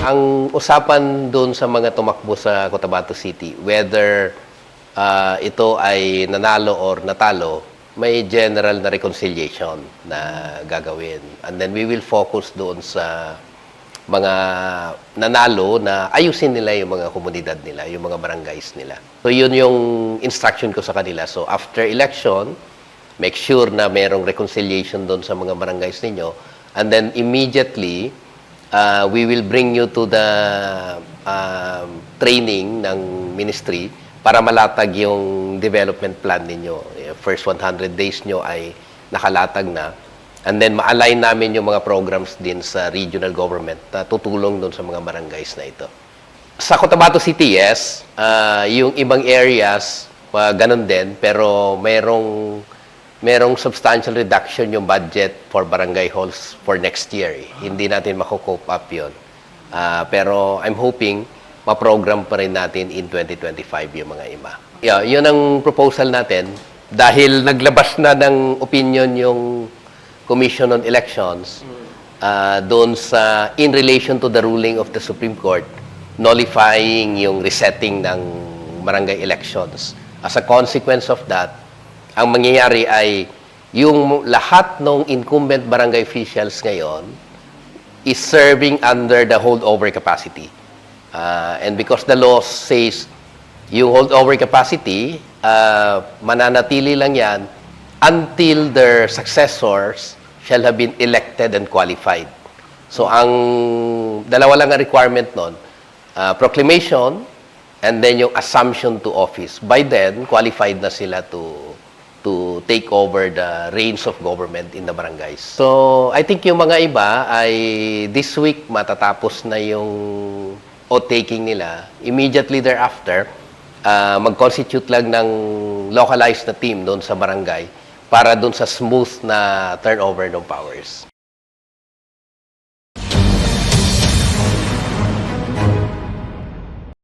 Ang usapan doon sa mga tumakbo sa Cotabato City, whether ito ay nanalo or natalo, may general na reconciliation na gagawin. And then we will focus doon sa mga nanalo na ayusin nila yung mga komunidad nila, yung mga barangays nila. So yun yung instruction ko sa kanila. So after election, make sure na merong reconciliation doon sa mga barangays ninyo. And then immediately, we will bring you to the training ng ministry para malatag yung development plan ninyo. First 100 days nyo ay nakalatag na. And then ma-align namin yung mga programs din sa regional government na tutulong doon sa mga barangays na ito. Sa Cotabato City, yes. Yung ibang areas, ganun din. Pero merong substantial reduction yung budget for barangay halls for next year. Hindi natin mako-cope up yun. Pero I'm hoping ma-program pa rin natin in 2025 yung mga iba. Yeah, yun ang proposal natin. Dahil naglabas na ng opinion yung Commission on Elections doon sa in relation to the ruling of the Supreme Court nullifying yung resetting ng barangay elections. As a consequence of that, ang mangyayari ay yung lahat ng incumbent barangay officials ngayon is serving under the holdover capacity. And because the law says yung holdover capacity, mananatili lang yan until their successors shall have been elected and qualified. So ang dalawa lang ang requirement nun, proclamation and then yung assumption to office. By then, qualified na sila to take over the reins of government in the barangays. So, I think yung mga iba ay this week matatapos na yung oath-taking nila. Immediately thereafter, mag-constitute lang ng localized na team doon sa barangay para doon sa smooth na turnover ng powers.